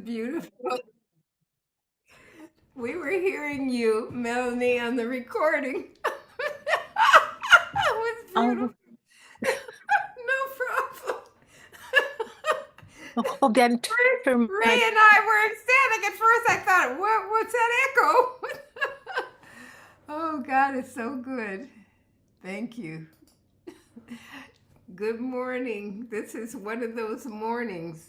beautiful. We were hearing you, Melanie, on the recording. It was Oh, beautiful. No problem. well, then turn Ray my. and I were ecstatic at first. I thought, what's that echo? Oh, God is so good. Thank you. Good morning. This is one of those mornings.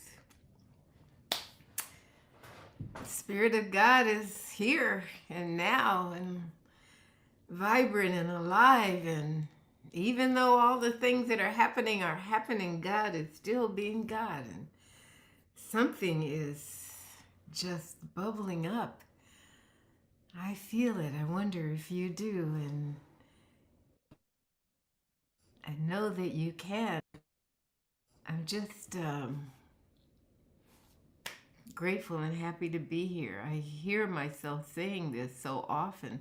The Spirit of God is here and now and vibrant and alive. And even though all the things that are happening, God is still being God. And something is just bubbling up. I feel it. I wonder if you do. And I know that you can. I'm just grateful and happy to be here. I hear myself saying this so often,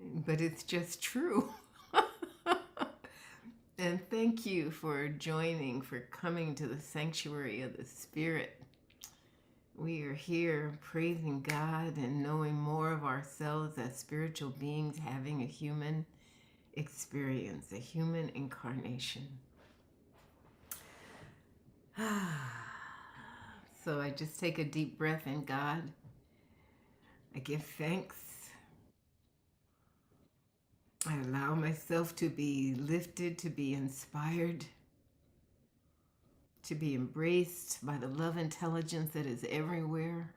but it's just true. And thank you for joining, for coming to the sanctuary of the Spirit. We are here praising God and knowing more of ourselves as spiritual beings having a human experience, a human incarnation. So I just take a deep breath in God. I give thanks. I allow myself to be lifted, to be inspired, to be embraced by the love intelligence that is everywhere,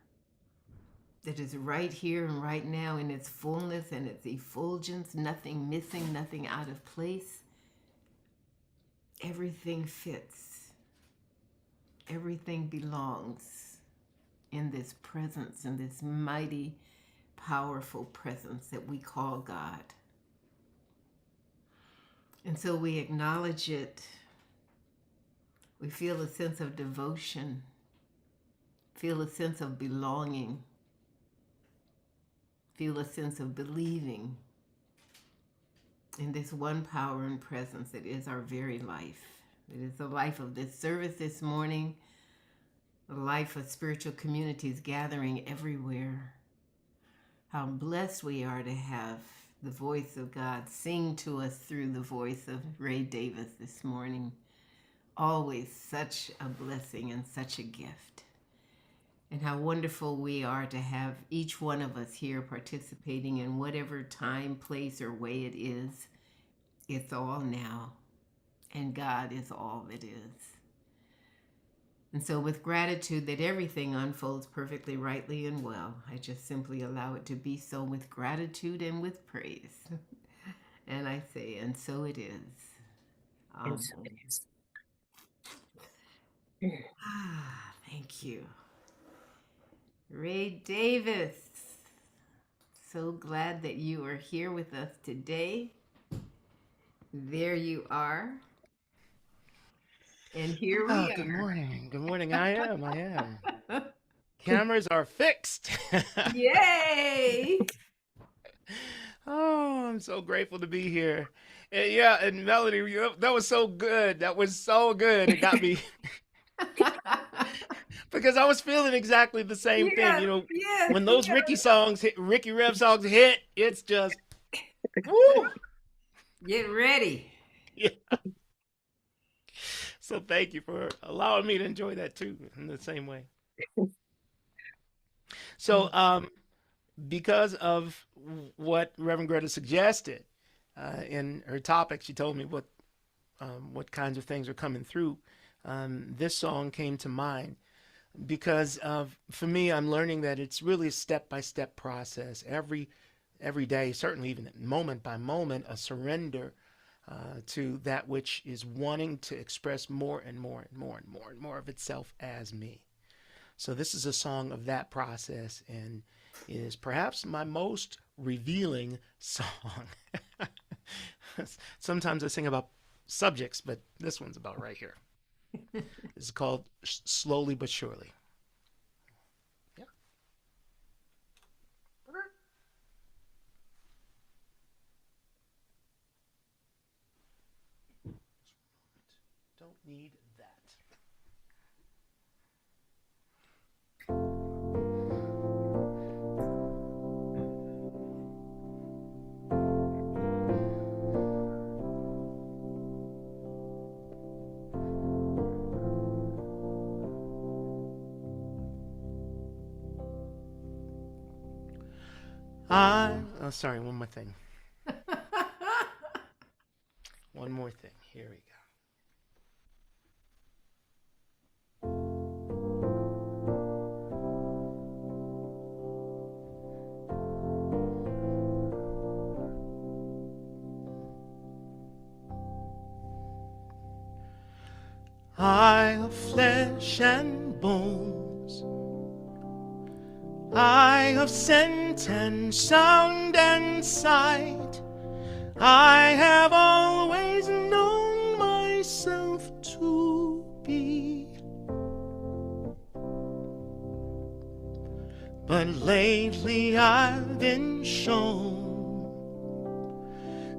that is right here and right now in its fullness and its effulgence, nothing missing, nothing out of place. Everything fits. Everything belongs in this presence, in this mighty, powerful presence that we call God. And so we acknowledge it. We feel a sense of devotion, feel a sense of belonging, feel a sense of believing in this one power and presence that is our very life. It is the life of this service this morning, the life of spiritual communities gathering everywhere. How blessed we are to have the voice of God sing to us through the voice of Ray Davis this morning. Always such a blessing and such a gift. And how wonderful we are to have each one of us here participating in whatever time, place, or way it is. It's all now, and God is all that is. And so with gratitude that everything unfolds perfectly, rightly, and well, I just simply allow it to be so with gratitude and with praise. And I say, and so it is. And so it is. Thank you. Ray Davis, so glad that you are here with us today. There you are. And here Oh, we good are. morning. Good morning. I am. Cameras are fixed. Yay! Oh, I'm so grateful to be here. And yeah, and Melody, that was so good. That was so good. It got me because I was feeling exactly the same thing. Yes, You know, yes, when those yes. Ricky Rev songs hit, it's just woo. Get ready. Yeah. So thank you for allowing me to enjoy that too in the same way. So because of what Reverend Greta suggested in her topic, she told me what kinds of things are coming through. This song came to mind because for me, I'm learning that it's really a step-by-step process. Every day, certainly even moment by moment, a surrender to that which is wanting to express more and more and more and more and more of itself as me. So this is a song of that process and is perhaps my most revealing song. Sometimes I sing about subjects, but this one's about right here. It's called Slowly But Surely. Yeah. Don't need that. Oh, sorry, one more thing. One more thing. Here we go. I of flesh and bones, I of scent and sound and sight, I have always known myself to be. But lately I've been shown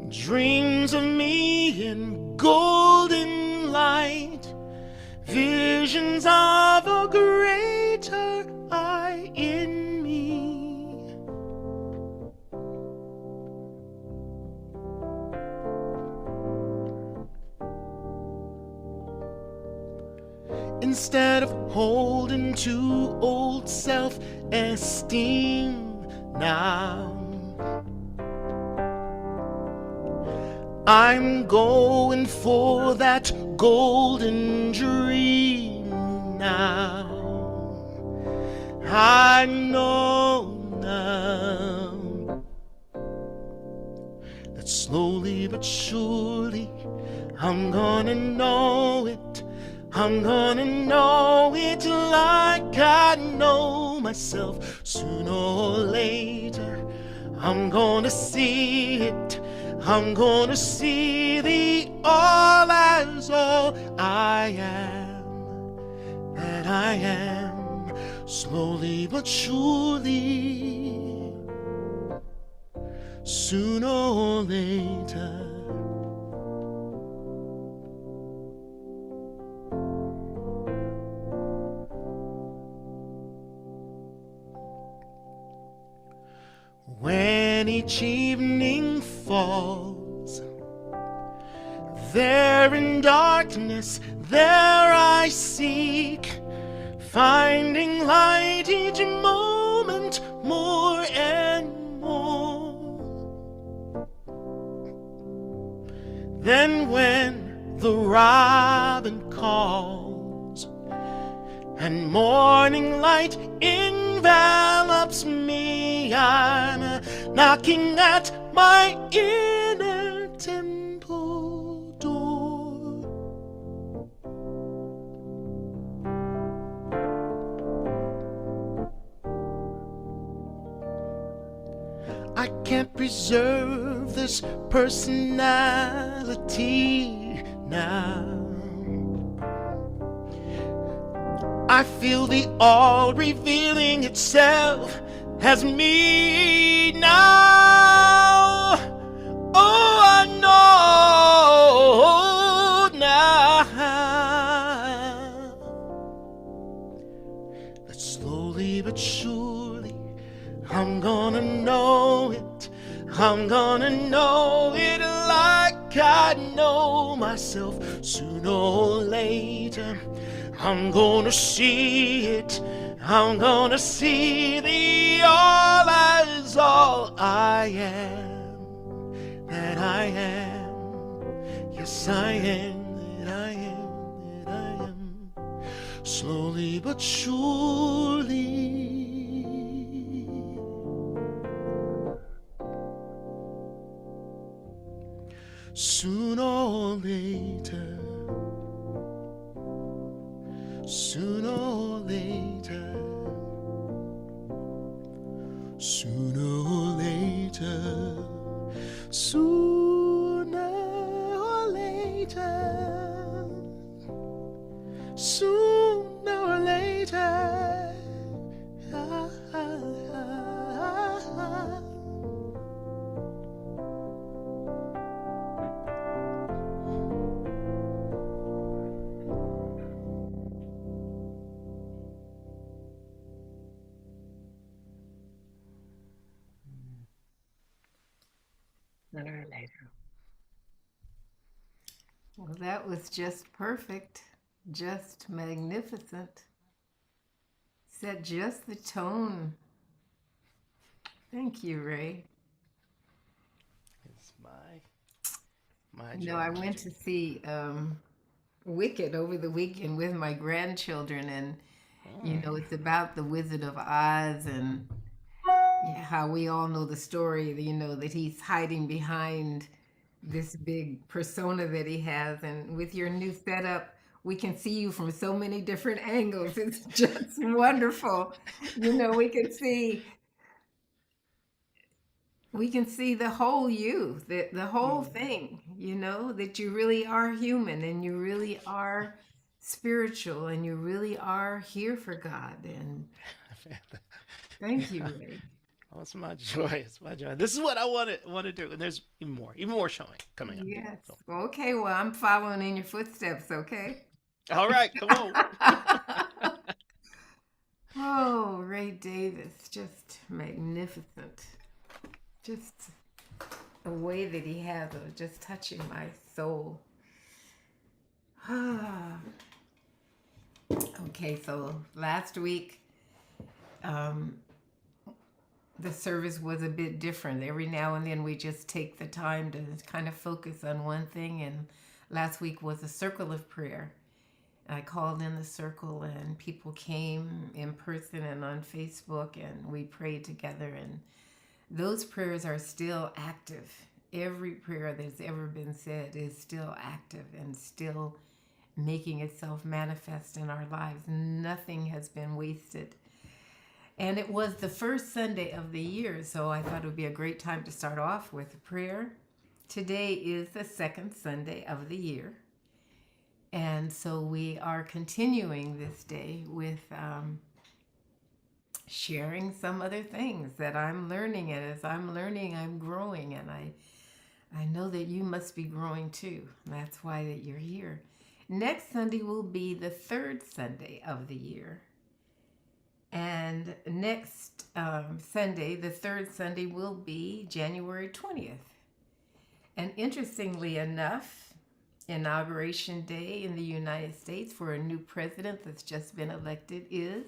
dreams of me in golden light, visions of a greater I in me. Instead of holding to old self-esteem now, I'm going for that golden dream now. I know now that slowly but surely I'm gonna know it. I'm gonna know it like I know myself. Sooner or later I'm gonna see it. I'm gonna see the all as all I am, that I am, slowly but surely, sooner or later. When each evening falls, there in darkness, there I seek, finding light each moment more and more. Then when the robin calls and morning light envelops me, I'm knocking at my inner temple door. I can't preserve this personality now. I feel the all revealing itself as me now. Oh, I know now that slowly but surely I'm gonna know it. I'm gonna know it like I know myself. Sooner or later I'm gonna see it. I'm gonna see the all as all I am, that I am. Yes, I am, that I am, that I am. Slowly but surely, sooner or later, sooner or later, sooner or later, sooner or later, sooner or later. Ah, ah, ah, ah. Sooner or later. Well, that was just perfect, just magnificent. Set just the tone Thank you, Ray. It's my You know, joy, I my went joy. to see Wicked over the weekend with my grandchildren, and you know, it's about the Wizard of Oz and how we all know the story, you know, that he's hiding behind this big persona that he has. And with your new setup, we can see you from so many different angles. It's just wonderful. You know, we can see the whole you, the whole Mm. thing, you know, that you really are human and you really are spiritual and you really are here for God. And thank you, Ray. Oh, it's my joy. It's my joy. This is what I want to do, and there's even more showing coming up. Yes. So, Okay, well, I'm following in your footsteps, okay? all right, come on. Oh, Ray Davis, just magnificent. Just the way that he has of just touching my soul. Okay, so last week, um, the service was a bit different. Every now and then we just take the time to kind of focus on one thing. And last week was a circle of prayer. I called in the circle and people came in person and on Facebook and we prayed together. And those prayers are still active. Every prayer that's ever been said is still active and still making itself manifest in our lives. Nothing has been wasted. And it was the first Sunday of the year, so I thought it would be a great time to start off with a prayer. Today is the second Sunday of the year. And so we are continuing this day with sharing some other things that I'm learning. And as I'm learning, I'm growing. And I know that you must be growing too. That's why that you're here. Next Sunday will be the third Sunday of the year. And next Sunday, the third Sunday, will be January 20th. And interestingly enough, Inauguration Day in the United States for a new president that's just been elected is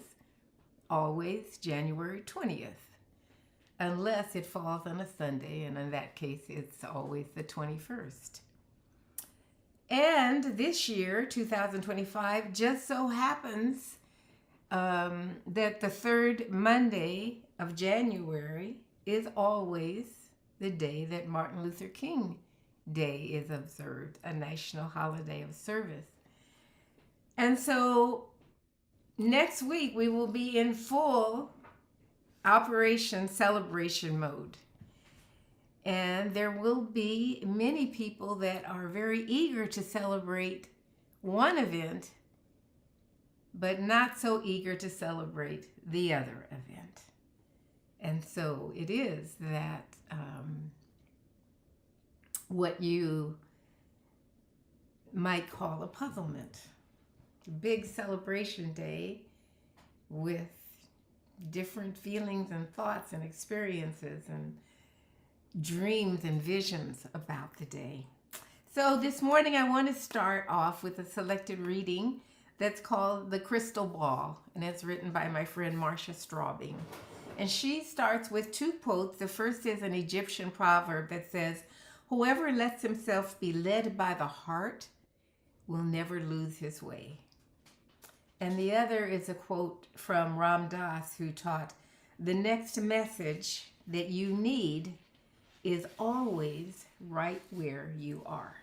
always January 20th, unless it falls on a Sunday, and in that case, it's always the 21st. And this year, 2025, just so happens that the third Monday of January is always the day that Martin Luther King Day is observed, a national holiday of service. And so next week we will be in full Operation Celebration mode. And there will be many people that are very eager to celebrate one event, but not so eager to celebrate the other event. And so it is that what you might call a puzzlement, a big celebration day with different feelings and thoughts and experiences and dreams and visions about the day. So this morning I want to start off with a selected reading that's called The Crystal Ball, and it's written by my friend Marcia Straubing. And she starts with two quotes. The first is an Egyptian proverb that says, "Whoever lets himself be led by the heart will never lose his way." And the other is a quote from Ram Dass, who taught, "The next message that you need is always right where you are."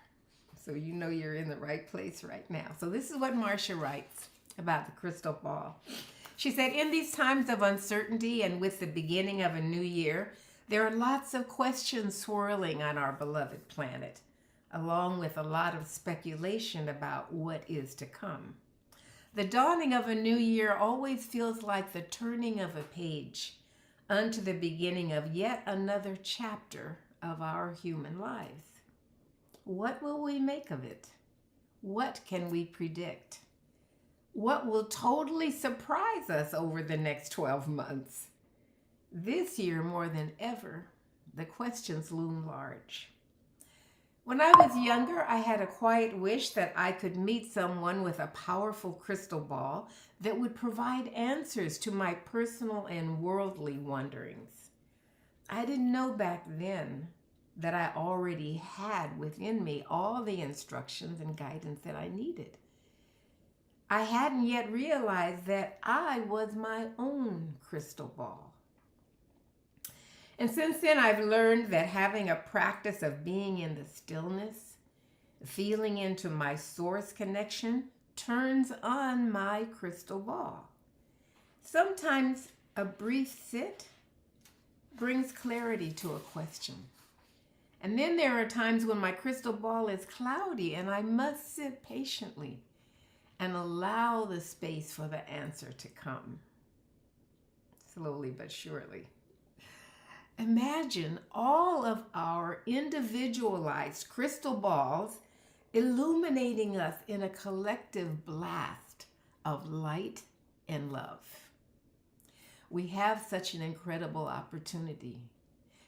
So you know you're in the right place right now. So this is what Marcia writes about the crystal ball. She said, "In these times of uncertainty and with the beginning of a new year, there are lots of questions swirling on our beloved planet, along with a lot of speculation about what is to come. The dawning of a new year always feels like the turning of a page unto the beginning of yet another chapter of our human lives. What will we make of it? What can we predict? What will totally surprise us over the next 12 months? This year, more than ever, the questions loom large. When I was younger, I had a quiet wish that I could meet someone with a powerful crystal ball that would provide answers to my personal and worldly wonderings. I didn't know back then that I already had within me all the instructions and guidance that I needed. I hadn't yet realized that I was my own crystal ball. And since then, I've learned that having a practice of being in the stillness, feeling into my source connection, turns on my crystal ball. Sometimes a brief sit brings clarity to a question. And then there are times when my crystal ball is cloudy and I must sit patiently and allow the space for the answer to come. Slowly but surely. Imagine all of our individualized crystal balls illuminating us in a collective blast of light and love. We have such an incredible opportunity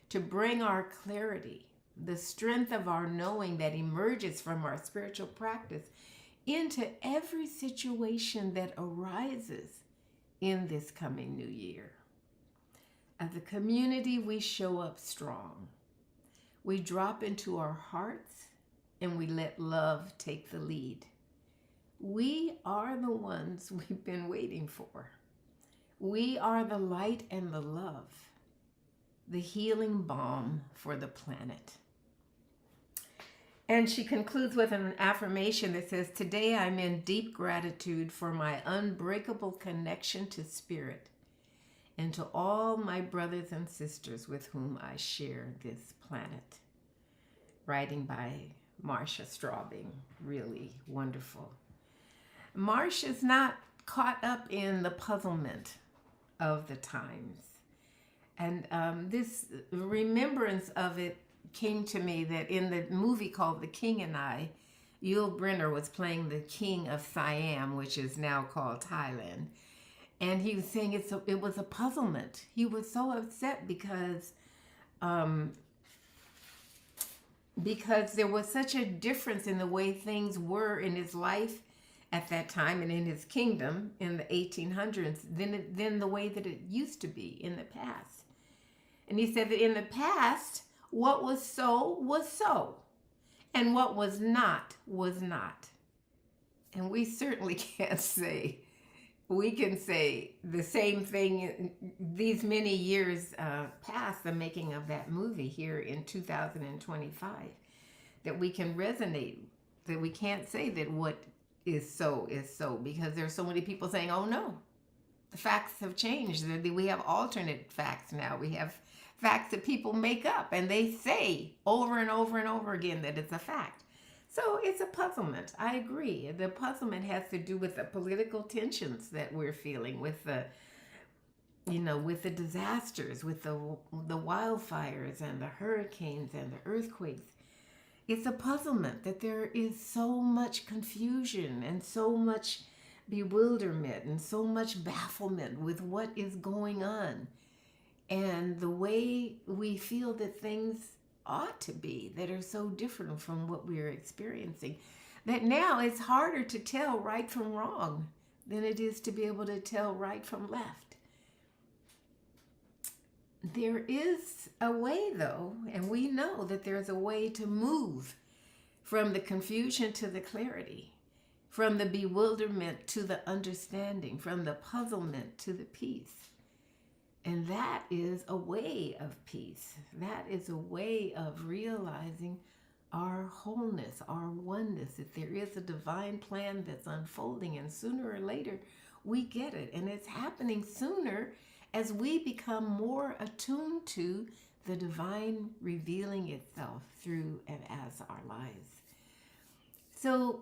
to bring our clarity, the strength of our knowing that emerges from our spiritual practice, into every situation that arises in this coming new year. As a community, we show up strong. We drop into our hearts and we let love take the lead. We are the ones we've been waiting for. We are the light and the love, the healing balm for the planet. And she concludes with an affirmation that says, "Today I'm in deep gratitude for my unbreakable connection to spirit and to all my brothers and sisters with whom I share this planet." Writing by Marcia Straubing, really wonderful. Marcia's not caught up in the puzzlement of the times. And this remembrance of it came to me that in the movie called The King and I, Yul Brynner was playing the king of Siam, which is now called Thailand. And he was saying it was a puzzlement. He was so upset because there was such a difference in the way things were in his life at that time and in his kingdom in the 1800s than the way that it used to be in the past. And he said that in the past, what was so, and what was not. And we certainly can't say, we can say the same thing these many years past the making of that movie here in 2025, that we can resonate, that we can't say that what is so, because there's so many people saying, oh no, the facts have changed. We have alternate facts now. We have facts that people make up and they say over and over and over again that it's a fact. So it's a puzzlement. I agree. The puzzlement has to do with the political tensions that we're feeling, with the, with the disasters, with the wildfires and the hurricanes and the earthquakes. It's a puzzlement that there is so much confusion and so much bewilderment and so much bafflement with what is going on. And the way we feel that things ought to be that are so different from what we're experiencing, that now it's harder to tell right from wrong than it is to be able to tell right from left. There is a way, though, and we know that there's a way to move from the confusion to the clarity, from the bewilderment to the understanding, from the puzzlement to the peace. And that is a way of peace. That is a way of realizing our wholeness, our oneness, that there is a divine plan that's unfolding, and sooner or later we get it. And it's happening sooner as we become more attuned to the divine revealing itself through and as our lives. So,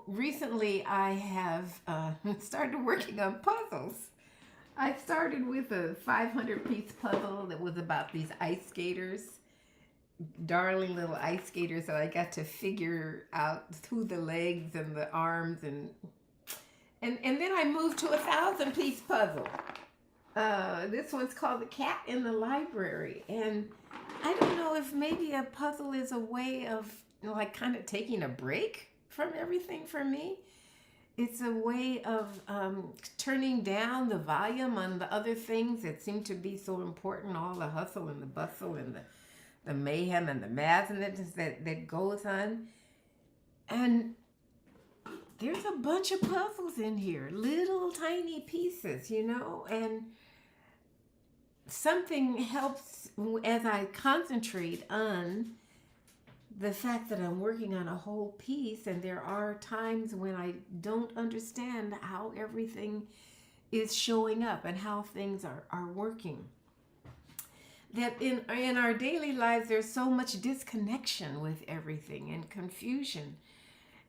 recently I have started working on puzzles. I started with a 500-piece puzzle that was about these ice skaters, darling little ice skaters that I got to figure out through the legs and the arms, and then I moved to a 1,000-piece puzzle. This one's called The Cat in the Library, and I don't know if maybe a puzzle is a way of kind of taking a break from everything for me. it's a way of turning down the volume on the other things that seem to be so important, all the hustle and the bustle and the mayhem and the madness that goes on. And there's a bunch of puzzles in here, little tiny pieces, and something helps as I concentrate on the fact that I'm working on a whole piece, and there are times when I don't understand how everything is showing up and how things are working. That in our daily lives, there's so much disconnection with everything and confusion.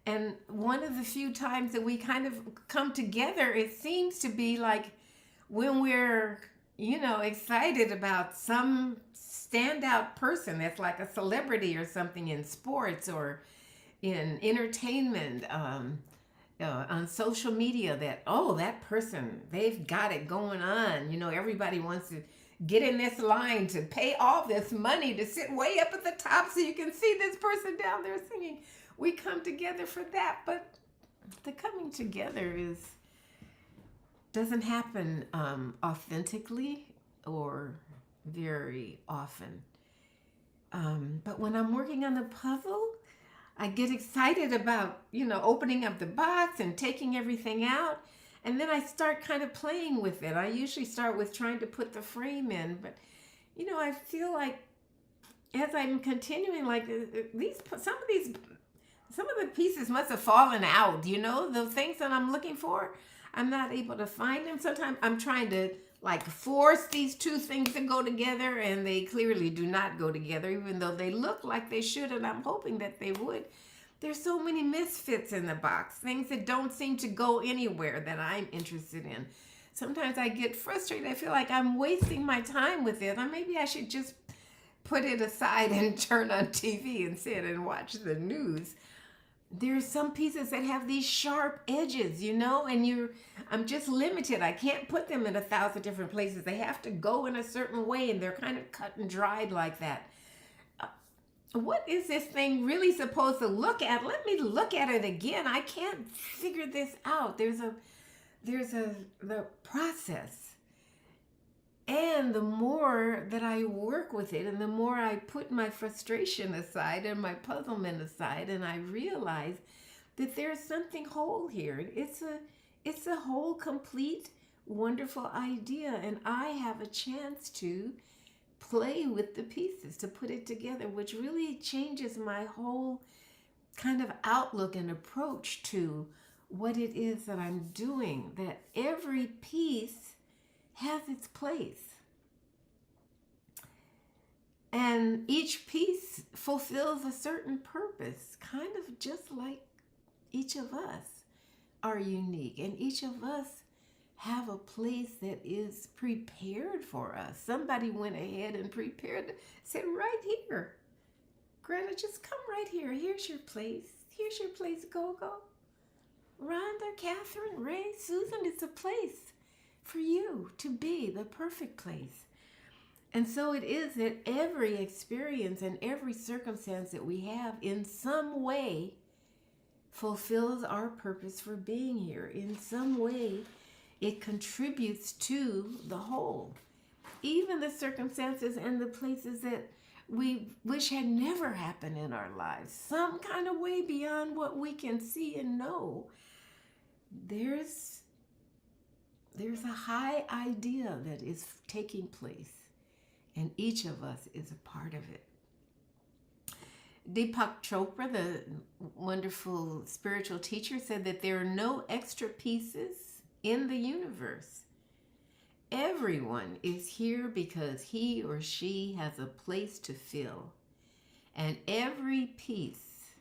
And one of the few times that we kind of come together, it seems to be like when we're, excited about some standout person that's like a celebrity or something in sports or in entertainment, on social media, that person, they've got it going on. Everybody wants to get in this line to pay all this money to sit way up at the top so you can see this person down there singing. We come together for that, but the coming together doesn't happen authentically or very often. But when I'm working on a puzzle, I get excited about, opening up the box and taking everything out. And then I start kind of playing with it. I usually start with trying to put the frame in. But, I feel like as I'm continuing, like some of the pieces must have fallen out, the things that I'm looking for. I'm not able to find them. Sometimes I'm trying to force these two things to go together, and they clearly do not go together, even though they look like they should, and I'm hoping that they would. There's so many misfits in the box, things that don't seem to go anywhere that I'm interested in. Sometimes I get frustrated. I feel like I'm wasting my time with it, or maybe I should just put it aside and turn on TV instead and watch the news. There's some pieces that have these sharp edges, and I'm just limited. I can't put them in 1,000 different places. They have to go in a certain way, and they're kind of cut and dried like that. What is this thing really supposed to look at? Let me look at it again. I can't figure this out. There's the process. And the more that I work with it, and the more I put my frustration aside and my puzzlement aside, and I realize that there's something whole here. It's a whole, complete, wonderful idea, and I have a chance to play with the pieces, to put it together, which really changes my whole kind of outlook and approach to what it is that I'm doing, that every piece has its place. And each piece fulfills a certain purpose, kind of just like each of us are unique, and each of us have a place that is prepared for us. Somebody went ahead and prepared, said, right here, Greta, just come right here. Here's your place. Here's your place, Go-Go. Rhonda, Catherine, Ray, Susan, it's a place for you to be, the perfect place. And so it is that every experience and every circumstance that we have in some way fulfills our purpose for being here. In some way, it contributes to the whole. Even the circumstances and the places that we wish had never happened in our lives, some kind of way beyond what we can see and know, there's a high idea that is taking place, and each of us is a part of it. Deepak Chopra, the wonderful spiritual teacher, said that there are no extra pieces in the universe. Everyone is here because he or she has a place to fill, and every piece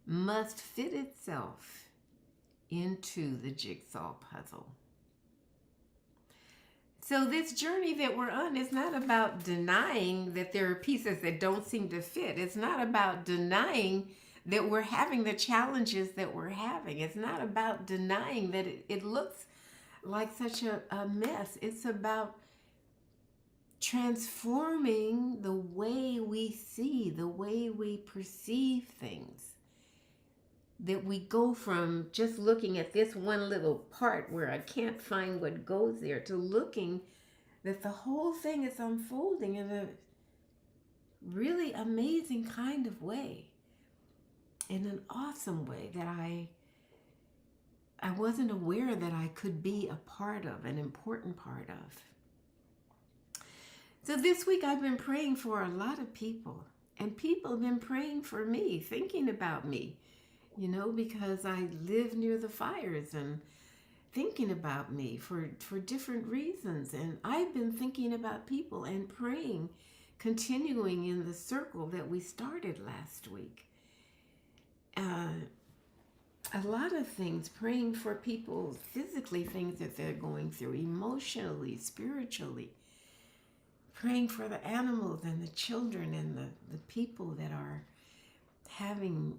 must fit itself into the jigsaw puzzle. So this journey that we're on is not about denying that there are pieces that don't seem to fit. It's not about denying that we're having the challenges that we're having. It's not about denying that it looks like such a mess. It's about transforming the way we see, the way we perceive things. that we go from just looking at this one little part where I can't find what goes there to looking that the whole thing is unfolding in a really amazing kind of way, in an awesome way that I wasn't aware that I could be a part of, an important part of. So this week I've been praying for a lot of people, and people have been praying for me, thinking about me, because I live near the fires and thinking about me for different reasons. And I've been thinking about people and praying, continuing in the circle that we started last week. A lot of things, praying for people physically, things that they're going through, emotionally, spiritually, praying for the animals and the children and the people that are having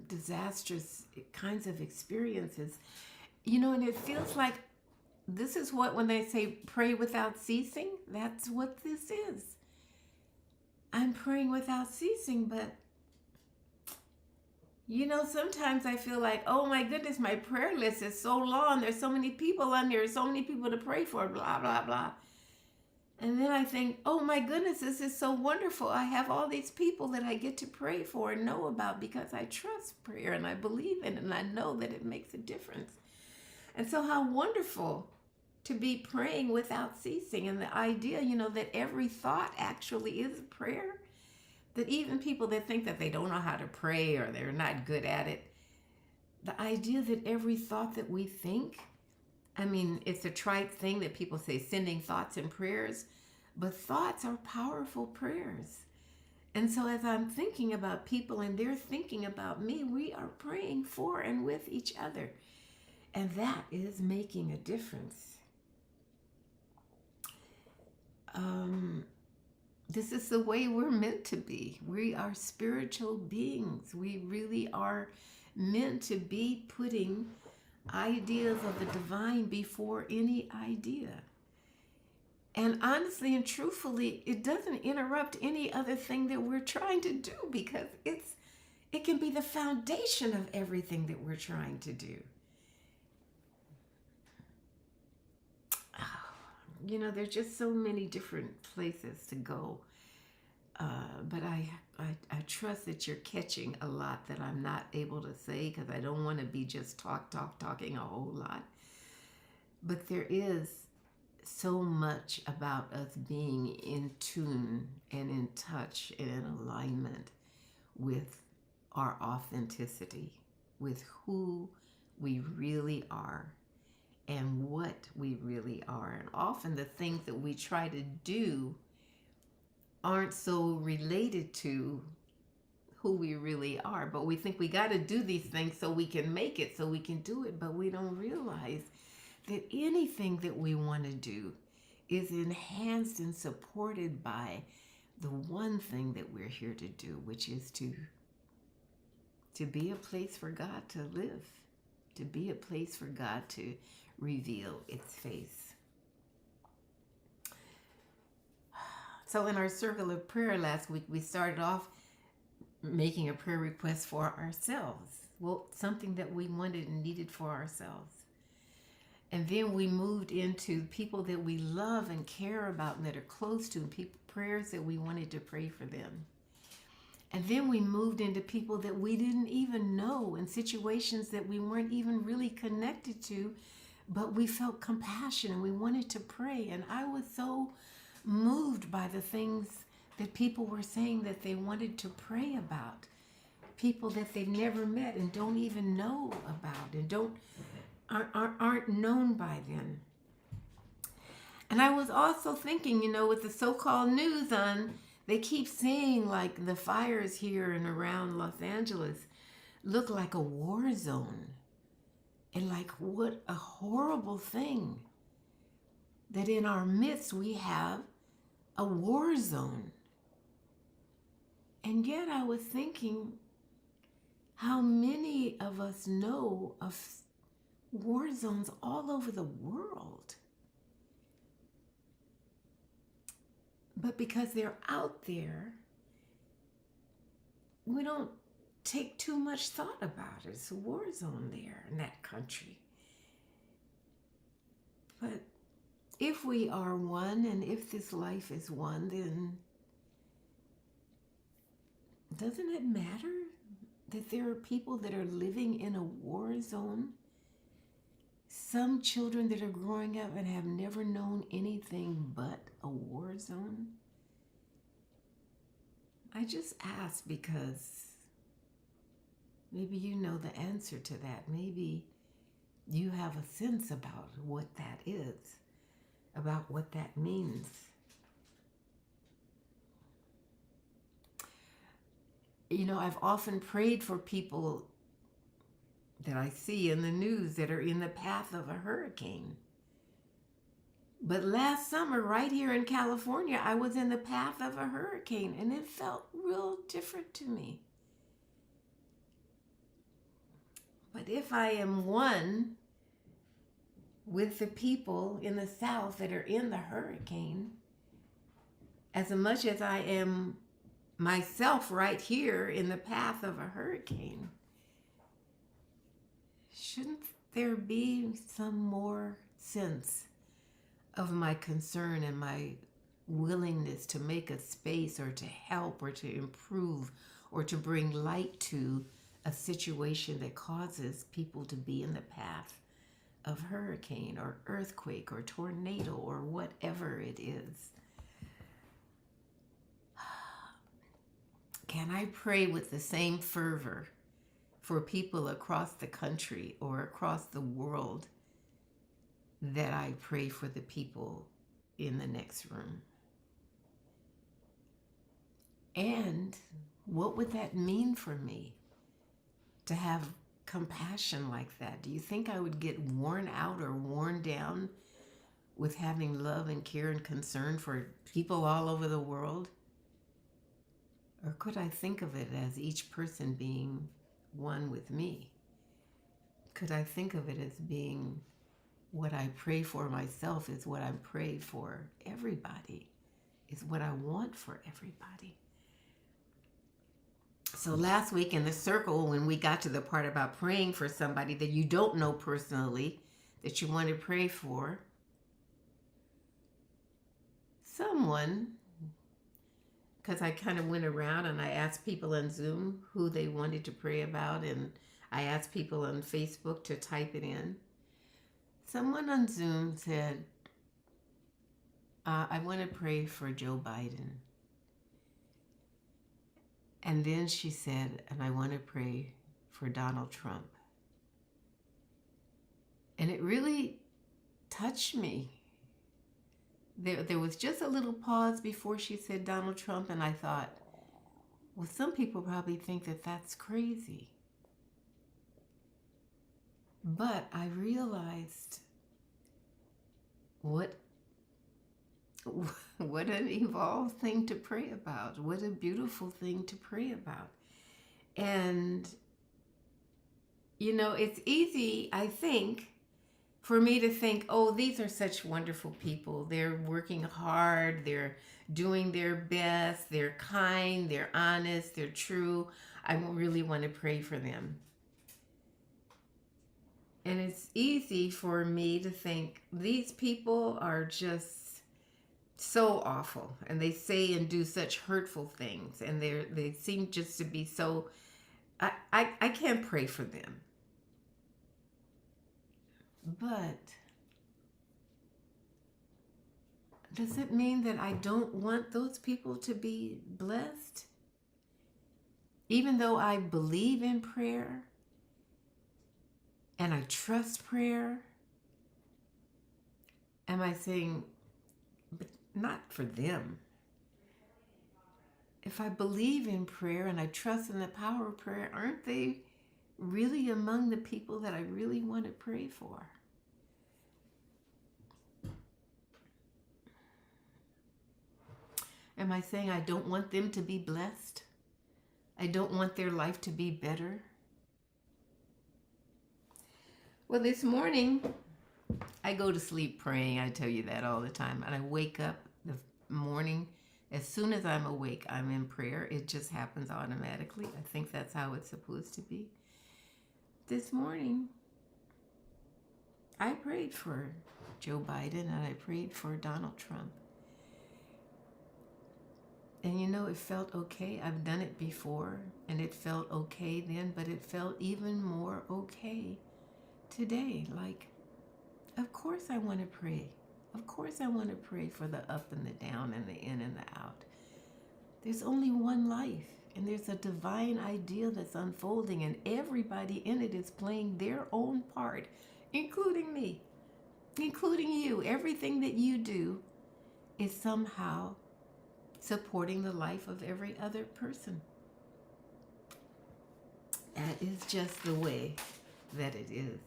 disastrous kinds of experiences. And it feels like this is what, when they say pray without ceasing, that's what this is. I'm praying without ceasing, but sometimes I feel like, oh my goodness, my prayer list is so long. There's so many people on there, so many people to pray for, blah, blah, blah. And then I think, oh my goodness, this is so wonderful. I have all these people that I get to pray for and know about because I trust prayer and I believe in it and I know that it makes a difference. And so how wonderful to be praying without ceasing. And the idea, that every thought actually is a prayer. That even people that think that they don't know how to pray or they're not good at it, the idea that every thought that we think, it's a trite thing that people say, sending thoughts and prayers, but thoughts are powerful prayers. And so as I'm thinking about people and they're thinking about me, we are praying for and with each other. And that is making a difference. This is the way we're meant to be. We are spiritual beings. We really are meant to be putting ideas of the divine before any idea. And honestly and truthfully, it doesn't interrupt any other thing that we're trying to do, because it can be the foundation of everything that we're trying to do. There's just so many different places to go. But I trust that you're catching a lot that I'm not able to say, because I don't want to be just talking a whole lot. But there is so much about us being in tune and in touch and in alignment with our authenticity, with who we really are and what we really are. And often the things that we try to do aren't so related to who we really are, but we think we got to do these things so we can make it, so we can do it, but we don't realize that anything that we want to do is enhanced and supported by the one thing that we're here to do, which is to be a place for God to live, to be a place for God to reveal its face. So in our circle of prayer last week, we started off making a prayer request for ourselves. Well, something that we wanted and needed for ourselves. And then we moved into people that we love and care about and that are close to, and prayers that we wanted to pray for them. And then we moved into people that we didn't even know, in situations that we weren't even really connected to, but we felt compassion and we wanted to pray. And I was so moved by the things that people were saying that they wanted to pray about. People that they've never met and don't even know about and aren't known by them. And I was also thinking, with the so-called news on, they keep saying like the fires here and around Los Angeles look like a war zone. And like, what a horrible thing that in our midst we have a war zone. And yet I was thinking how many of us know of war zones all over the world. But because they're out there, we don't take too much thought about it. It's a war zone there in that country. But if we are one, and if this life is one, then doesn't it matter that there are people that are living in a war zone? Some children that are growing up and have never known anything but a war zone? I just ask because maybe you know the answer to that. Maybe you have a sense about what that is, about what that means. You know, I've often prayed for people that I see in the news that are in the path of a hurricane. But last summer, right here in California, I was in the path of a hurricane, and it felt real different to me. But if I am one with the people in the South that are in the hurricane, as much as I am myself right here in the path of a hurricane, shouldn't there be some more sense of my concern and my willingness to make a space or to help or to improve or to bring light to a situation that causes people to be in the path of hurricane or earthquake or tornado or whatever it is? Can I pray with the same fervor for people across the country or across the world that I pray for the people in the next room? And what would that mean for me to have compassion like that? Do you think I would get worn out or worn down with having love and care and concern for people all over the world? Or could I think of it as each person being one with me? Could I think of it as being what I pray for myself is what I pray for everybody, is what I want for everybody? So last week in the circle, when we got to the part about praying for somebody that you don't know personally, that you want to pray for, someone, because I kind of went around and I asked people on Zoom who they wanted to pray about, and I asked people on Facebook to type it in. Someone on Zoom said, I want to pray for Joe Biden. And then she said, and I want to pray for Donald Trump. And it really touched me. There was just a little pause before she said Donald Trump, and I thought, well, some people probably think that that's crazy. But I realized what an evolved thing to pray about. What a beautiful thing to pray about. And, you know, it's easy, I think, for me to think, oh, these are such wonderful people. They're working hard. They're doing their best. They're kind. They're honest. They're true. I really want to pray for them. And it's easy for me to think these people are just so awful, and they say and do such hurtful things, and they seem just to be so, I can't pray for them. But does it mean that I don't want those people to be blessed? Even though I believe in prayer and I trust prayer, am I saying, but not for them? If I believe in prayer and I trust in the power of prayer, aren't they really among the people that I really want to pray for? Am I saying I don't want them to be blessed? I don't want their life to be better? Well, this morning, I go to sleep praying. I tell you that all the time. And I wake up the morning As soon as I'm awake, I'm in prayer. It just happens automatically. I think that's how it's supposed to be. This morning, I prayed for Joe Biden and I prayed for Donald Trump. And you know, it felt okay. I've done it before and it felt okay then, but it felt even more okay today. Like, of course I want to pray. Of course I want to pray for the up and the down and the in and the out. There's only one life and there's a divine ideal that's unfolding and everybody in it is playing their own part, including me, including you. Everything that you do is somehow supporting the life of every other person. That is just the way that it is.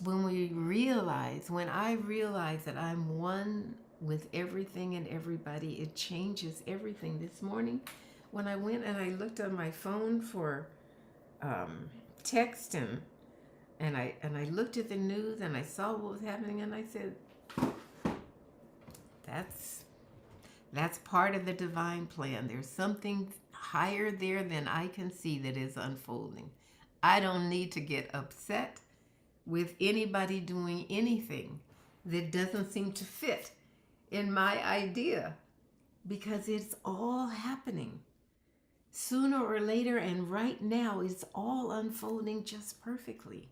When I realize that I'm one with everything and everybody, it changes everything. This morning, when I went and I looked on my phone for text and I looked at the news and I saw what was happening and I said, that's part of the divine plan. There's something higher there than I can see that is unfolding. I don't need to get upset with anybody doing anything that doesn't seem to fit in my idea, because it's all happening sooner or later, and right now it's all unfolding just perfectly.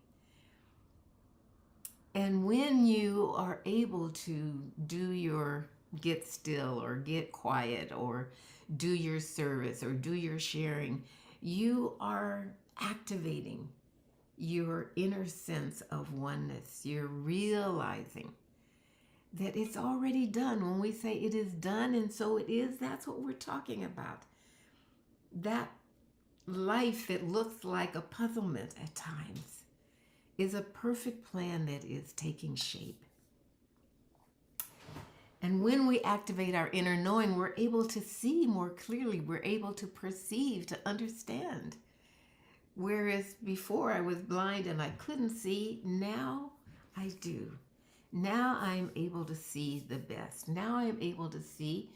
And when you are able to do your get still or get quiet or do your service or do your sharing, you are activating your inner sense of oneness. You're realizing that it's already done. When we say it is done and so it is, that's what we're talking about. That life that looks like a puzzlement at times is a perfect plan that is taking shape. And when we activate our inner knowing, we're able to see more clearly. We're able to perceive, to understand. Whereas before I was blind and I couldn't see, now I do. Now I'm able to see the best. Now I'm able to see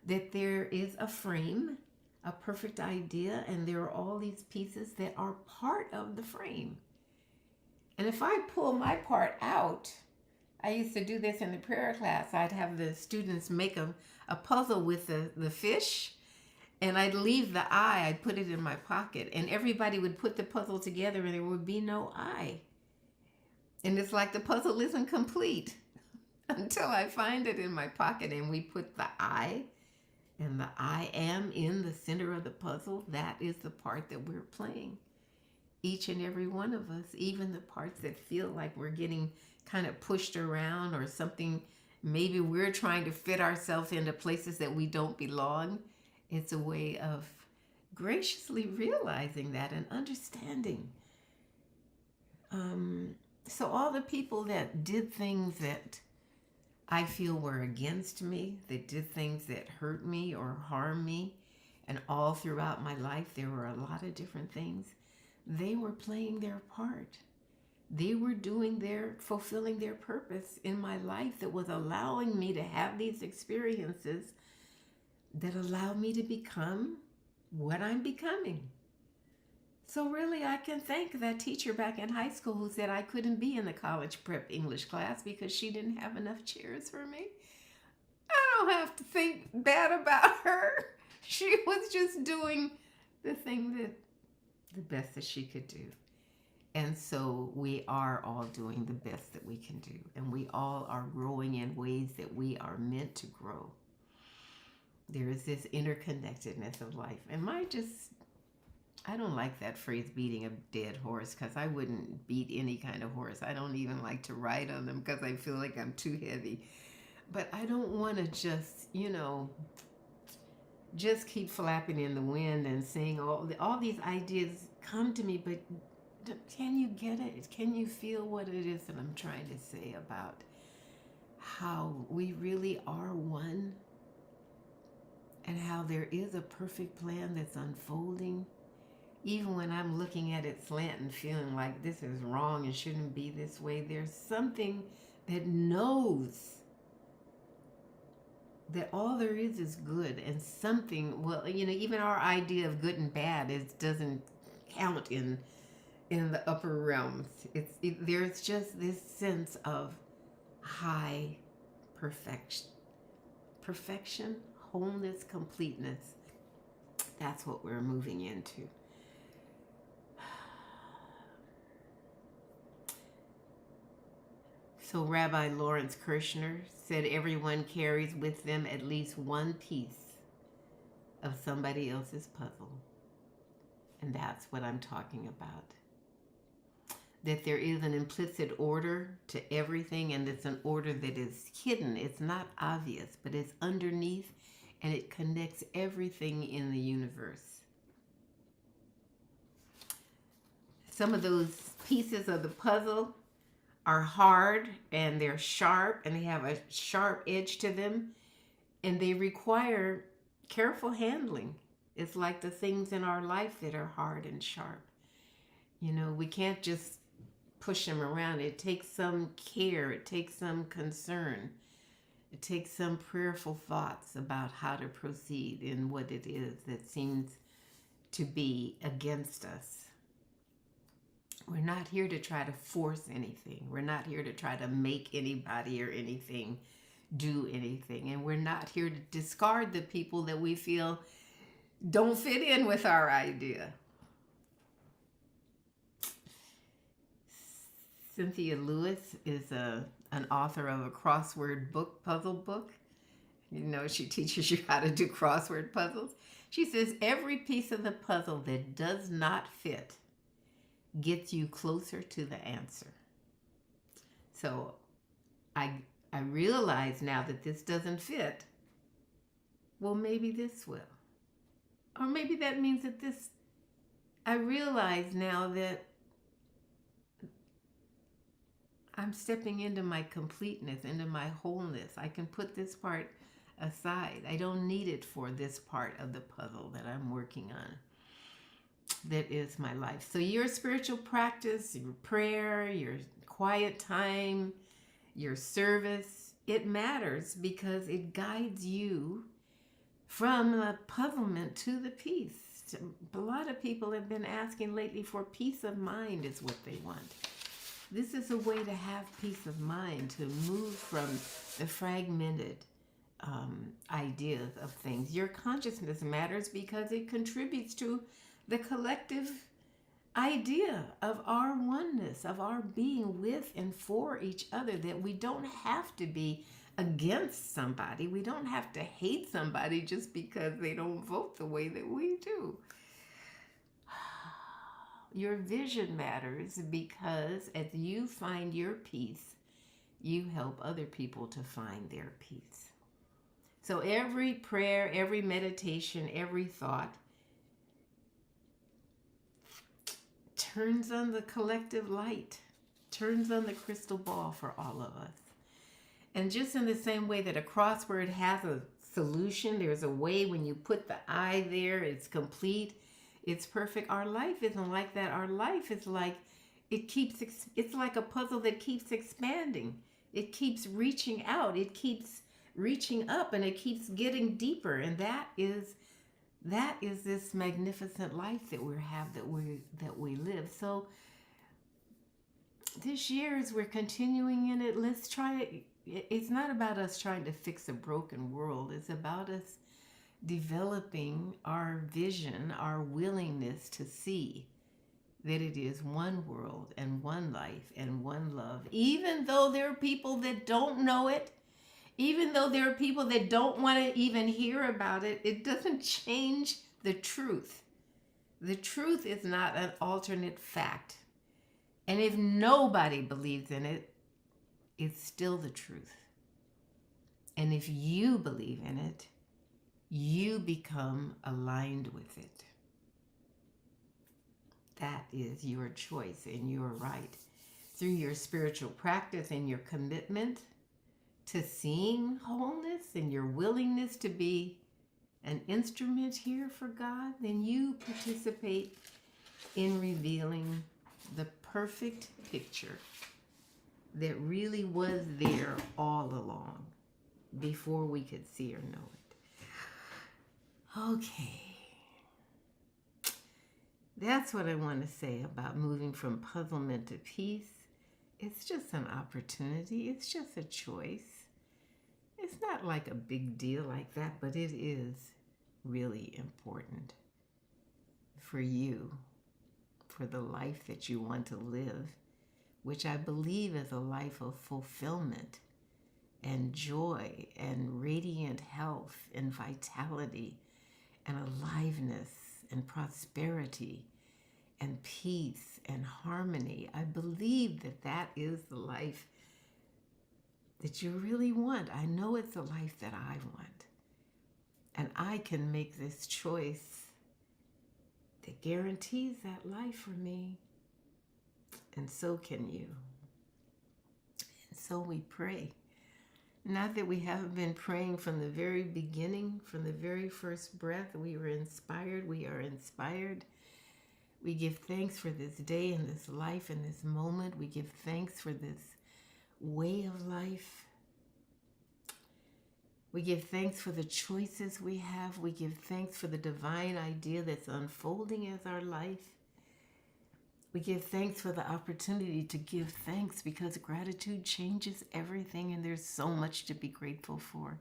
that there is a frame, a perfect idea, and there are all these pieces that are part of the frame. And if I pull my part out, I used to do this in the prayer class. I'd have the students make a puzzle with the fish, and I'd leave the eye. I'd put it in my pocket, and everybody would put the puzzle together, and there would be no eye. And it's like the puzzle isn't complete until I find it in my pocket, and we put the I and the I am in the center of the puzzle. That is the part that we're playing. Each and every one of us, even the parts that feel like we're getting kind of pushed around or something, maybe we're trying to fit ourselves into places that we don't belong. It's a way of graciously realizing that and understanding. So all the people that did things that I feel were against me, that did things that hurt me or harmed me, and all throughout my life there were a lot of different things, they were playing their part. They were fulfilling their purpose in my life that was allowing me to have these experiences that allow me to become what I'm becoming. So really, I can thank that teacher back in high school who said I couldn't be in the college prep English class because she didn't have enough chairs for me. I don't have to think bad about her. She was just doing the best that she could do. And so we are all doing the best that we can do. And we all are growing in ways that we are meant to grow. There is this interconnectedness of life. And I don't like that phrase, beating a dead horse, because I wouldn't beat any kind of horse. I don't even like to ride on them because I feel like I'm too heavy. But I don't want to just keep flapping in the wind and saying all these ideas come to me, but can you get it? Can you feel what it is that I'm trying to say about how we really are one and how there is a perfect plan that's unfolding? Even when I'm looking at it slant and feeling like this is wrong and shouldn't be this way, there's something that knows that all there is good, and something, well, even our idea of good and bad doesn't count in the upper realms. There's just this sense of high perfection, wholeness, completeness. That's what we're moving into. So Rabbi Lawrence Kirshner said everyone carries with them at least one piece of somebody else's puzzle. And that's what I'm talking about. That there is an implicit order to everything, and it's an order that is hidden. It's not obvious, but it's underneath, and it connects everything in the universe. Some of those pieces of the puzzle are hard, and they're sharp, and they have a sharp edge to them, and they require careful handling. It's like the things in our life that are hard and sharp. We can't just push them around. It takes some care. It takes some concern. It takes some prayerful thoughts about how to proceed in what it is that seems to be against us. We're not here to try to force anything. We're not here to try to make anybody or anything do anything. And we're not here to discard the people that we feel don't fit in with our idea. Cynthia Lewis is an author of a crossword puzzle book. She teaches you how to do crossword puzzles. She says every piece of the puzzle that does not fit gets you closer to the answer. So I realize now that this doesn't fit. Well, maybe this will. Or maybe that means that I realize now that I'm stepping into my completeness, into my wholeness. I can put this part aside. I don't need it for this part of the puzzle that I'm working on. That is my life. So your spiritual practice, your prayer, your quiet time, your service, it matters because it guides you from the puzzlement to the peace. A lot of people have been asking lately for peace of mind is what they want. This is a way to have peace of mind, to move from the fragmented ideas of things. Your consciousness matters because it contributes to the collective idea of our oneness, of our being with and for each other, that we don't have to be against somebody. We don't have to hate somebody just because they don't vote the way that we do. Your vision matters because as you find your peace, you help other people to find their peace. So every prayer, every meditation, every thought turns on the collective light, turns on the crystal ball for all of us. And just in the same way that a crossword has a solution, there's a way when you put the I there, it's complete, it's perfect. Our life isn't like that. Our life is like, it's like a puzzle that keeps expanding. It keeps reaching out. It keeps reaching up, and it keeps getting deeper. And that is this magnificent life that we have, that we live. So this year, as we're continuing in it, let's try it. It's not about us trying to fix a broken world. It's about us developing our vision, our willingness to see that it is one world and one life and one love. Even though there are people that don't know it, even though there are people that don't want to even hear about it, it doesn't change the truth. The truth is not an alternate fact. And if nobody believes in it, it's still the truth. And if you believe in it, you become aligned with it. That is your choice and your right. Through your spiritual practice and your commitment to seeing wholeness and your willingness to be an instrument here for God, then you participate in revealing the perfect picture that really was there all along. before we could see or know it. Okay. That's what I want to say about moving from puzzlement to peace. It's just an opportunity. It's just a choice. It's not like a big deal like that, but it is really important for you, for the life that you want to live, which I believe is a life of fulfillment and joy and radiant health and vitality and aliveness and prosperity and peace and harmony. I believe that that is the life that you really want. I know it's the life that I want. And I can make this choice that guarantees that life for me. And so can you. And so we pray. Not that we haven't been praying from the very beginning, from the very first breath. We were inspired. We are inspired. We give thanks for this day and this life and this moment. We give thanks for this way of life. We give thanks for the choices we have. We give thanks for the divine idea that's unfolding as our life. We give thanks for the opportunity to give thanks, because gratitude changes everything, and there's so much to be grateful for.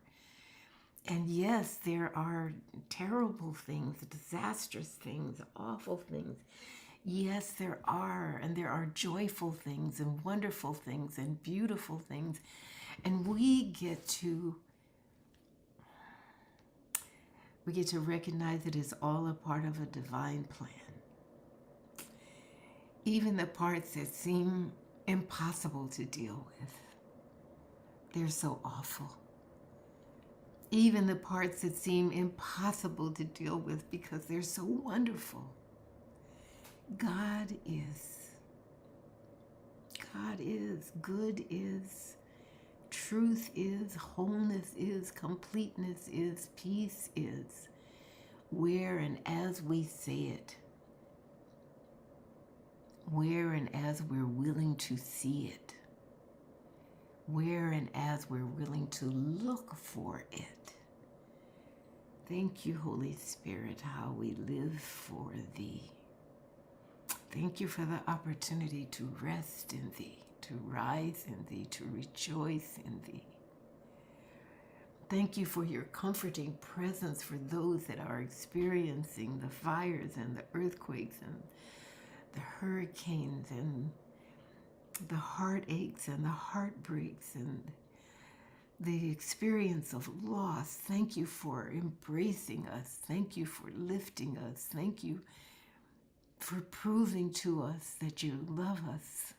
And yes, there are terrible things, disastrous things, awful things. Yes, there are. And there are joyful things and wonderful things and beautiful things. And we get to recognize it is all a part of a divine plan. Even the parts that seem impossible to deal with, they're so awful. Even the parts that seem impossible to deal with because they're so wonderful. God is. God is. Good is. Truth is. Wholeness is. Completeness is. Peace is. Where and as we say it. Where and as we're willing to see it. Where and as we're willing to look for it. Thank you, Holy Spirit, how we live for Thee. Thank you for the opportunity to rest in Thee, to rise in Thee, to rejoice in Thee. Thank you for your comforting presence for those that are experiencing the fires and the earthquakes and the hurricanes and the heartaches and the heartbreaks and the experience of loss. Thank you for embracing us. Thank you for lifting us. Thank you for proving to us that you love us,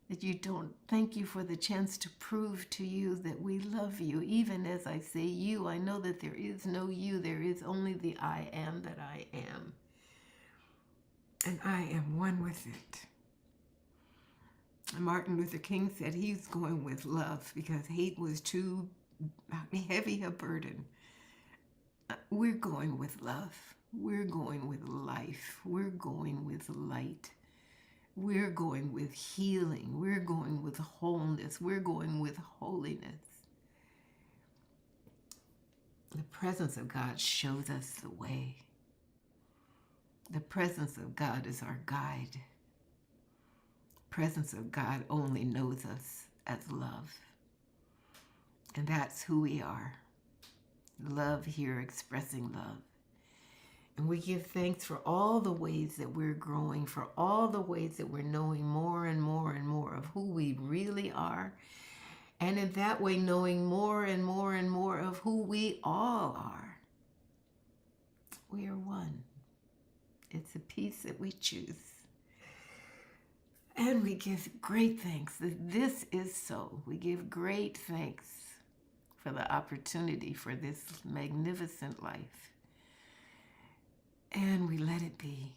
that you don't. Thank you for the chance to prove to you that we love you. Even as I say you, I know that there is no you. There is only the I am that I am. And I am one with it. Martin Luther King said he's going with love because hate was too heavy a burden. We're going with love. We're going with life. We're going with light. We're going with healing. We're going with wholeness. We're going with holiness. The presence of God shows us the way. The presence of God is our guide. The presence of God only knows us as love. And that's who we are. Love here, expressing love. And we give thanks for all the ways that we're growing, for all the ways that we're knowing more and more and more of who we really are. And in that way, knowing more and more and more of who we all are. We are one. It's a peace that we choose. And we give great thanks that this is so. We give great thanks for the opportunity for this magnificent life. And we let it be.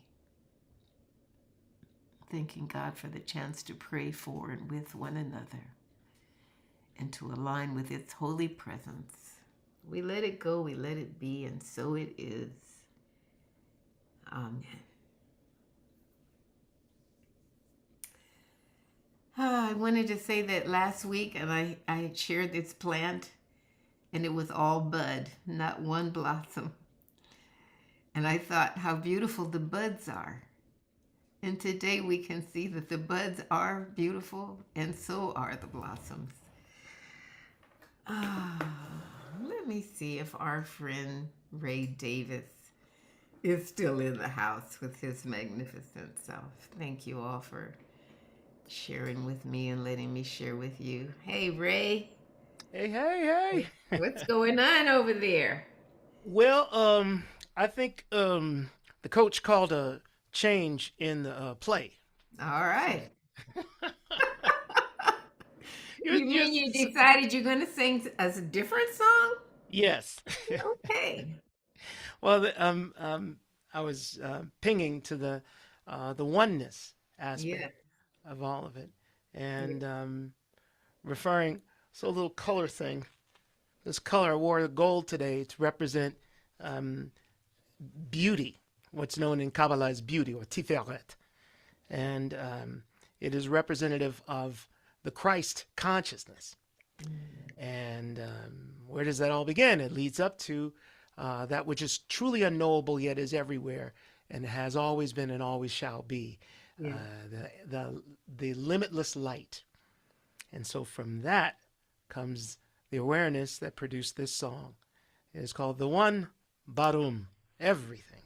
Thanking God for the chance to pray for and with one another and to align with its holy presence. We let it go, we let it be, and so it is. Amen. I wanted to say that last week, and I shared this plant and it was all bud, not one blossom. And I thought how beautiful the buds are. And today we can see that the buds are beautiful, and so are the blossoms. Let me see if our friend Ray Davis is still in the house with his magnificent self. Thank you all for sharing with me and letting me share with you. Hey, Ray. Hey. What's going on over there? Well, I think the coach called a change in the play. All right. You're- You you're mean you s- decided you're going to sing a different song? Yes. Okay. Well, I was pinging to the oneness Yeah. aspect of all of it, and referring. So a little color thing. This color, I wore the gold today to represent um, beauty, what's known in Kabbalah as beauty or tiferet, and it is representative of the Christ consciousness. And where does that all begin? It leads up to that which is truly unknowable yet is everywhere and has always been and always shall be, Yeah. the limitless light. And so from that comes the awareness that produced this song. It is called The One Barum. Everything.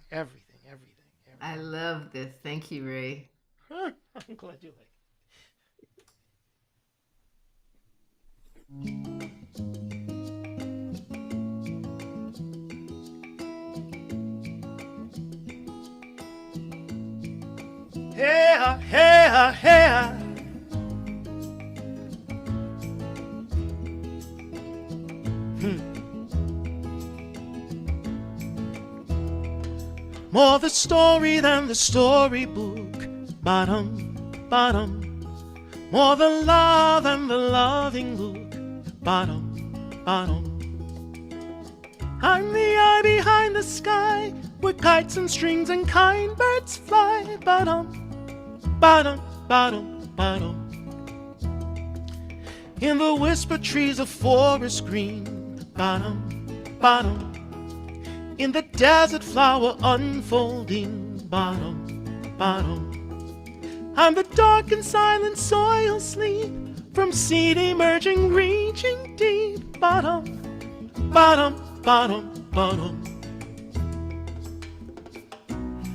I love this. Thank you, Ray. I'm glad you like it. Hey. More the story than the storybook. Bottom. More the love than the loving look. Bottom. I'm the eye behind the sky, where kites and strings and kind birds fly. Bottom. In the whisper trees of forest green. Bottom. In the desert flower unfolding. Bottom. I'm the dark and silent soil sleep, from seed emerging, reaching deep. Bottom.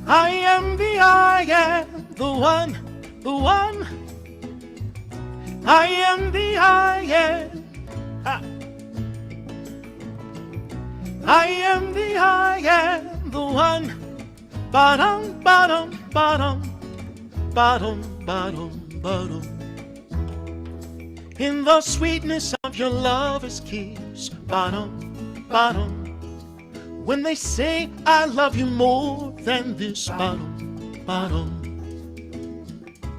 I am the I am, the one. I am the I am. I am the I am, the one. Bottom. In the sweetness of your lover's kiss. Bottom. When they say I love you more than this. Bottom.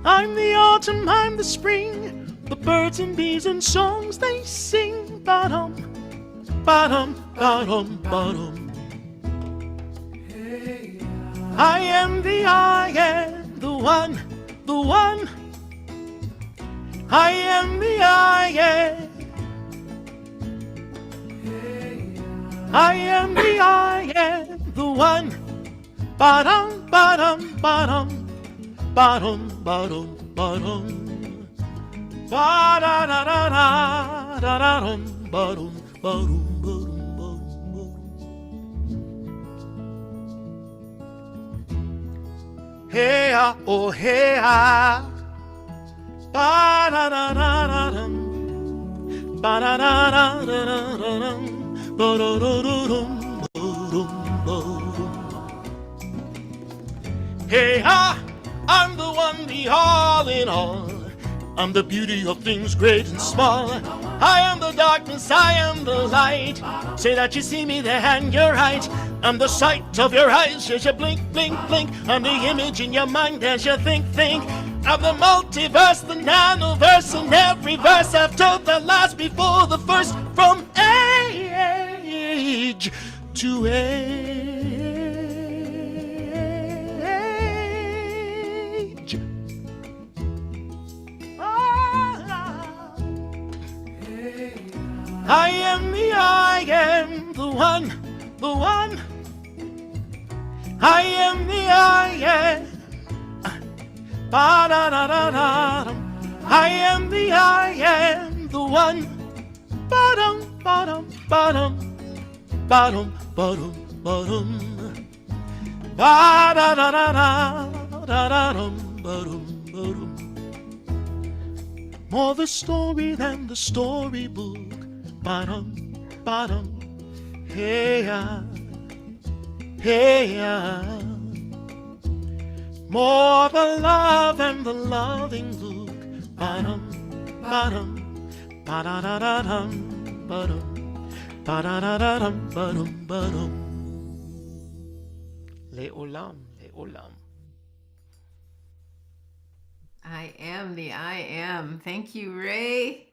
I'm the autumn, I'm the spring, the birds and bees and songs they sing. Bottom. I am the I am, the one. I am the I am. I am the I am, the one. Bottom. Ba-da-da-da-da-dum. Hey oh hey ba-da-da-da-da-dum. Ba-da-da-da-da-da-dum. Ba-da-da-da-dum. Hey I'm the one, the all in all. I'm the beauty of things great and small. I am the darkness, I am the light. Say that you see me there and you're right. I'm the sight of your eyes as you blink. I'm the image in your mind as you think. I'm the multiverse, the nanoverse, and every verse after the last, before the first, from age to age. I am the I am, the one, the one. I am the I am. Ba-da-da-da-da. I am the I am, the one. Ba-dum, ba-dum, ba-dum, ba-dum, ba-dum, ba-dum. Ba-da-da-da-da, da-da-dum, ba-dum, ba-dum. More the story than the storybook. Ba-dum, ba-dum. Hey-ya, hey-ya. More the love than the loving book. Ba-dum, ba-dum, ba-da-da-da-dum, ba-dum, ba-da-da-da-dum, ba-dum, ba-dum. Le'olam, le'olam. I am the I am. Thank you, Ray.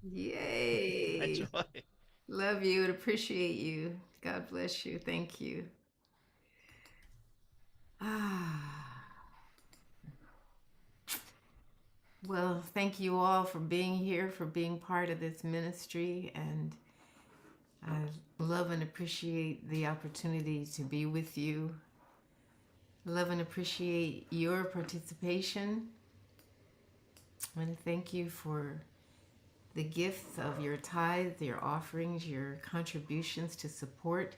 Yay. Enjoy. Love you and appreciate you. God bless you. Thank you. Well, thank you all for being here, for being part of this ministry. And I love and appreciate the opportunity to be with you. Love and appreciate your participation. I want to thank you for the gifts of your tithes, your offerings, your contributions to support.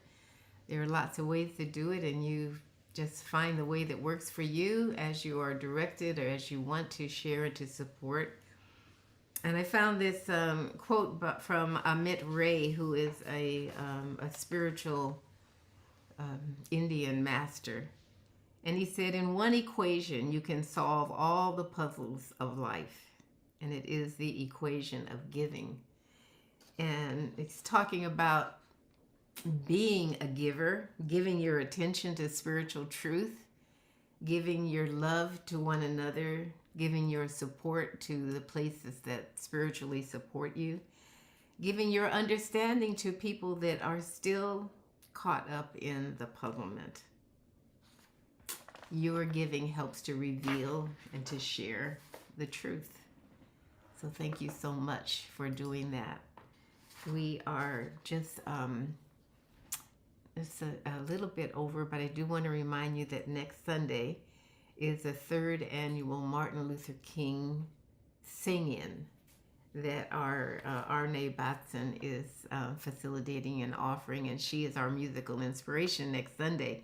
There are lots of ways to do it, and you just find the way that works for you as you are directed or as you want to share and to support. And I found this quote from Amit Ray, who is a spiritual Indian master. And he said, in one equation, you can solve all the puzzles of life. And it is the equation of giving. And it's talking about being a giver, giving your attention to spiritual truth, giving your love to one another, giving your support to the places that spiritually support you, giving your understanding to people that are still caught up in the puzzlement. Your giving helps to reveal and to share the truth. So thank you so much for doing that. We are just it's a little bit over, but I do want to remind you that next Sunday is the 3rd annual Martin Luther King sing-in that our Arne Batson is facilitating and offering, and she is our musical inspiration next Sunday.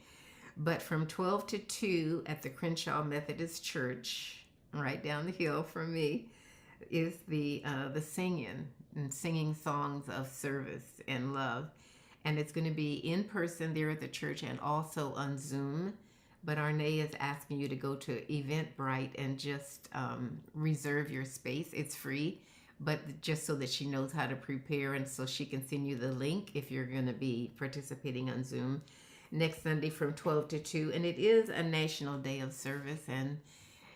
But from 12 to 2 at the Crenshaw Methodist Church, right down the hill from me, is the sing-in and singing songs of service and love. And it's going to be in person there at the church and also on Zoom. But Arne is asking you to go to Eventbrite and just reserve your space. It's free, but just so that she knows how to prepare and so she can send you the link if you're going to be participating on Zoom next Sunday from 12 to 2. And it is a National Day of Service, and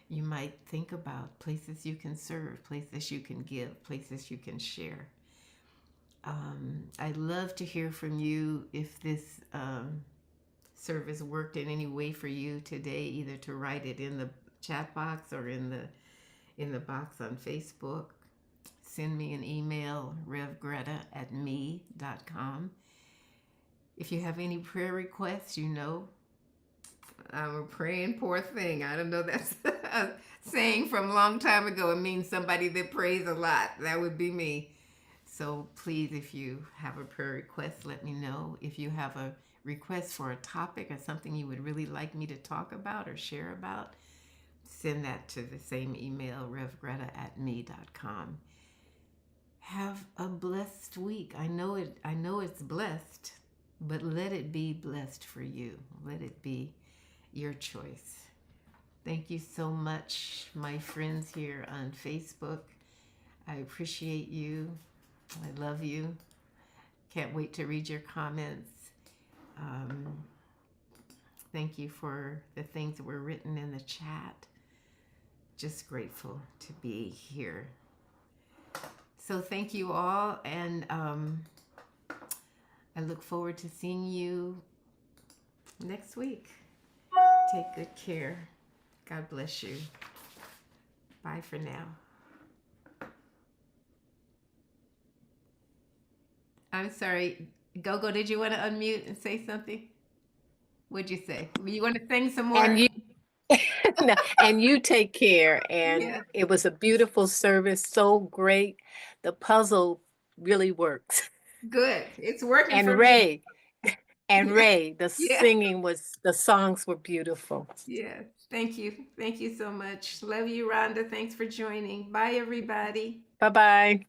you might think about places you can serve, places you can give, places you can share. I'd love to hear from you if this service worked in any way for you today, either to write it in the chat box or in the box on Facebook. Send me an email, revgreta@me.com. If you have any prayer requests, you know, I'm a praying poor thing. I don't know, that's a saying from a long time ago. It means somebody that prays a lot. That would be me. So please, if you have a prayer request, let me know. If you have a request for a topic or something you would really like me to talk about or share about, send that to the same email, revgreta@me.com. Have a blessed week. I know it's blessed, but let it be blessed for you. Let it be your choice. Thank you so much, my friends here on Facebook. I appreciate you. I love you. Can't wait to read your comments. Thank you for the things that were written in the chat. Just grateful to be here. So thank you all, and I look forward to seeing you next week. Take good care. God bless you. Bye for now. I'm sorry. Gogo, did you want to unmute and say something? What'd you say? You want to sing some more? And you no, and you take care. And Yeah, it was a beautiful service, so great. The puzzle really works. good. It's working And for me. Ray, and Yeah, Ray, the yeah, the songs were beautiful. yeah. Thank you. Thank you so much. Love you, Rhonda. Thanks for joining. Bye, everybody. Bye-bye.